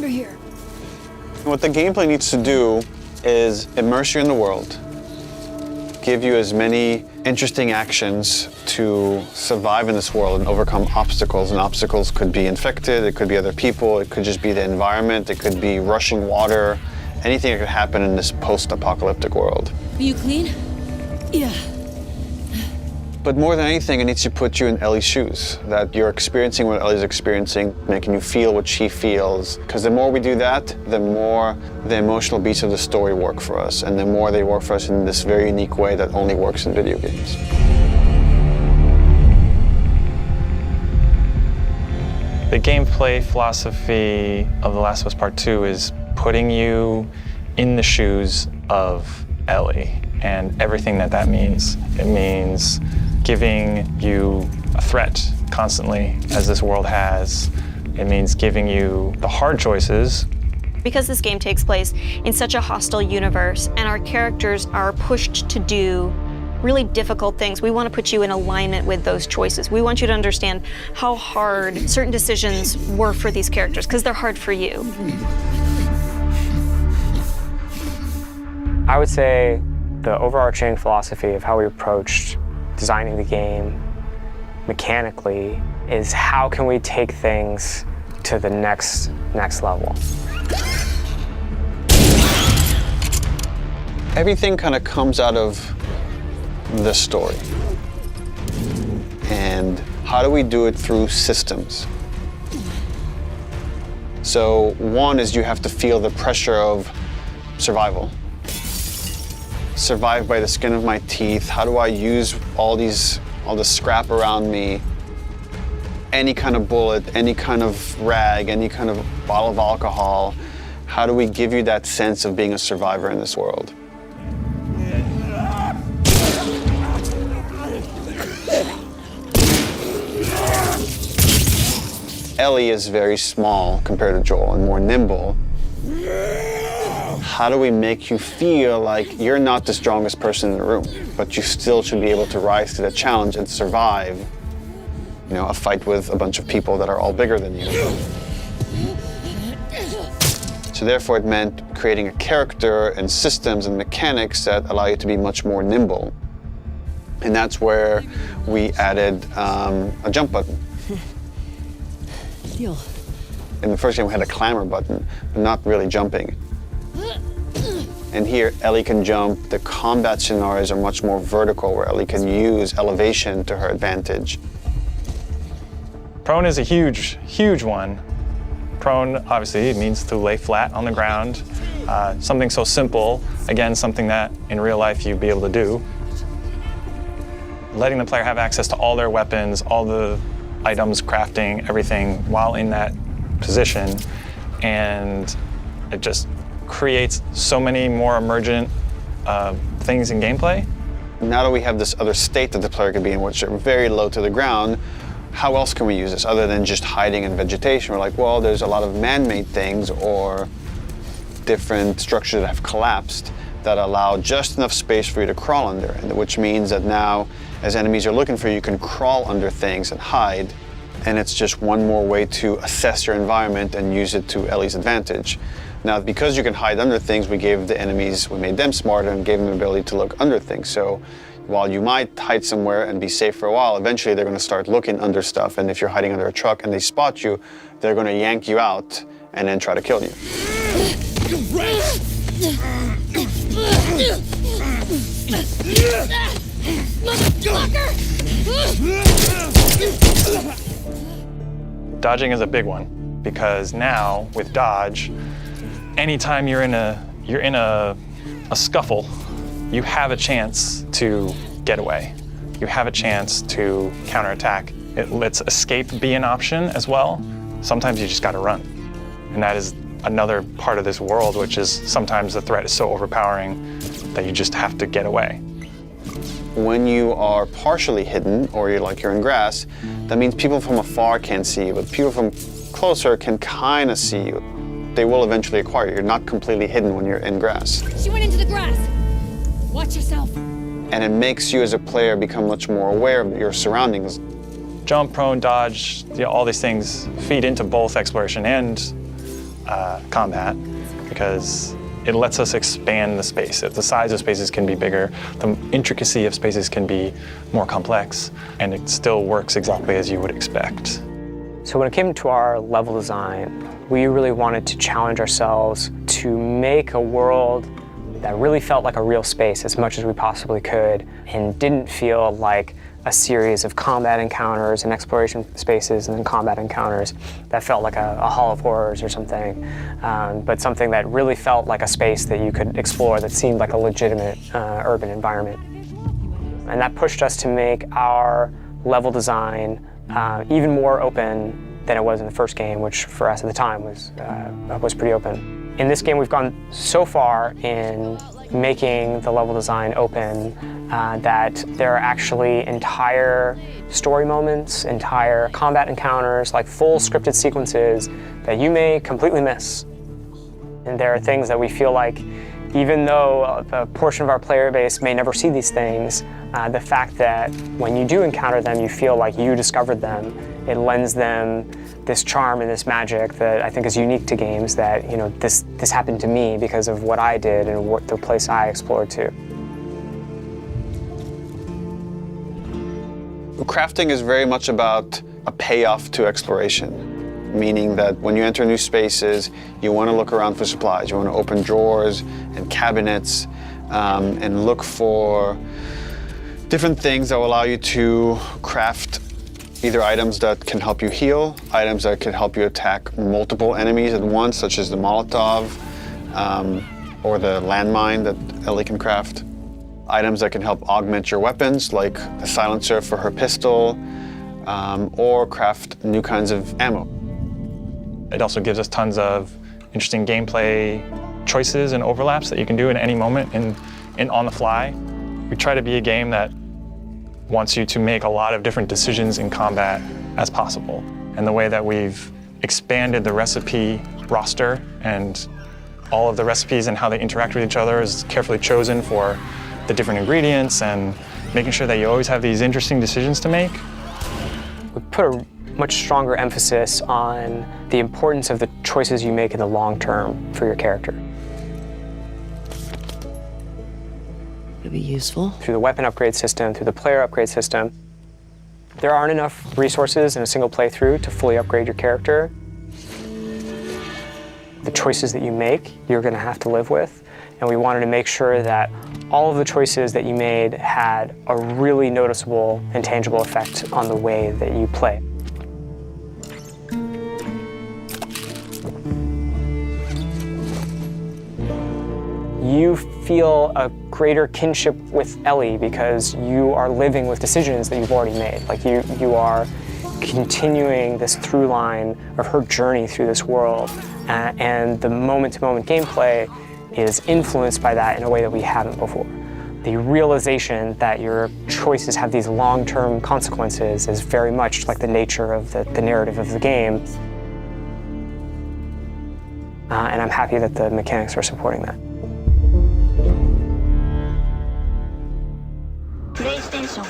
under here. What the gameplay needs to do is immerse you in the world, give you as many interesting actions to survive in this world and overcome obstacles. And obstacles could be infected, it could be other people, it could just be the environment, it could be rushing water, anything that could happen in this post-apocalyptic world. Are you clean? Yeah. But more than anything, it needs to put you in Ellie's shoes, that you're experiencing what Ellie's experiencing, making you feel what she feels. Because the more we do that, the more the emotional beats of the story work for us, and the more they work for us in this very unique way that only works in video games. The gameplay philosophy of The Last of Us Part 2 is putting you in the shoes of Ellie and everything that that means. It means giving you a threat constantly, as this world has. It means giving you the hard choices. Because this game takes place in such a hostile universe and our characters are pushed to do really difficult things, we want to put you in alignment with those choices. We want you to understand how hard certain decisions were for these characters, because they're hard for you. I would say the overarching philosophy of how we approached designing the game mechanically is how can we take things to the next level. Everything kind of comes out of the story. And how do we do it through systems? So one is you have to feel the pressure of survival. Survive by the skin of my teeth. How do I use all the scrap around me? Any kind of bullet, any kind of rag, any kind of bottle of alcohol. How do we give you that sense of being a survivor in this world? Ellie is very small compared to Joel and more nimble. How do we make you feel like you're not the strongest person in the room, but you still should be able to rise to the challenge and survive, you know, a fight with a bunch of people that are all bigger than you? So therefore it meant creating a character and systems and mechanics that allow you to be much more nimble. And that's where we added a jump button. Deal. In the first game we had a clamber button, but not really jumping. And here, Ellie can jump. The combat scenarios are much more vertical, where Ellie can use elevation to her advantage. Prone is a huge, huge one. Prone, obviously, it means to lay flat on the ground. Something so simple, again, something that in real life you'd be able to do. Letting the player have access to all their weapons, all the items, crafting, everything while in that position. And it just creates so many more emergent things in gameplay. Now that we have this other state that the player could be in, which are very low to the ground, how else can we use this other than just hiding in vegetation? We're like, well, there's a lot of man-made things or different structures that have collapsed that allow just enough space for you to crawl under, and which means that now, as enemies are looking for you, you can crawl under things and hide, and it's just one more way to assess your environment and use it to Ellie's advantage. Now, because you can hide under things, we made them smarter and gave them the ability to look under things. So while you might hide somewhere and be safe for a while, eventually they're going to start looking under stuff, and if you're hiding under a truck and they spot you, they're going to yank you out and then try to kill you. Dodging is a big one, because now with dodge, anytime you're in a scuffle, you have a chance to get away. You have a chance to counterattack. It lets escape be an option as well. Sometimes you just got to run, and that is another part of this world, which is sometimes the threat is so overpowering that you just have to get away. When you are partially hidden, or you're in grass, that means people from afar can't see you, but people from closer can kind of see you. They will eventually acquire you. You're not completely hidden when you're in grass. She went into the grass. Watch yourself. And it makes you as a player become much more aware of your surroundings. Jump, prone, dodge, all these things feed into both exploration and combat because it lets us expand the space. The size of spaces can be bigger, the intricacy of spaces can be more complex, and it still works exactly as you would expect. So when it came to our level design, we really wanted to challenge ourselves to make a world that really felt like a real space as much as we possibly could and didn't feel like a series of combat encounters and exploration spaces and then combat encounters that felt like a Hall of Horrors or something, but something that really felt like a space that you could explore that seemed like a legitimate urban environment. And that pushed us to make our level design even more open than it was in the first game, which for us at the time was pretty open. In this game, we've gone so far in making the level design open that there are actually entire story moments, entire combat encounters, like full scripted sequences that you may completely miss. And there are things that we feel like, even though a portion of our player base may never see these things, the fact that when you do encounter them, you feel like you discovered them. It lends them this charm and this magic that I think is unique to games, that, you know, this happened to me because of what I did and what the place I explored to. Crafting is very much about a payoff to exploration, meaning that when you enter new spaces, you want to look around for supplies. You want to open drawers and cabinets and look for different things that will allow you to craft either items that can help you heal, items that can help you attack multiple enemies at once, such as the Molotov or the landmine that Ellie can craft. Items that can help augment your weapons, like the silencer for her pistol, or craft new kinds of ammo. It also gives us tons of interesting gameplay choices and overlaps that you can do at any moment and on the fly. We try to be a game that wants you to make a lot of different decisions in combat as possible. And the way that we've expanded the recipe roster and all of the recipes and how they interact with each other is carefully chosen for the different ingredients and making sure that you always have these interesting decisions to make. We put a much stronger emphasis on the importance of the choices you make in the long term for your character. It'll be useful. Through the weapon upgrade system, through the player upgrade system, there aren't enough resources in a single playthrough to fully upgrade your character. The choices that you make, you're going to have to live with, and we wanted to make sure that all of the choices that you made had a really noticeable and tangible effect on the way that you play. You feel a greater kinship with Ellie because you are living with decisions that you've already made. Like you are continuing this through line of her journey through this world, and the moment-to-moment gameplay is influenced by that in a way that we haven't before. The realization that your choices have these long-term consequences is very much like the nature of the narrative of the game. And I'm happy that the mechanics are supporting that. PlayStation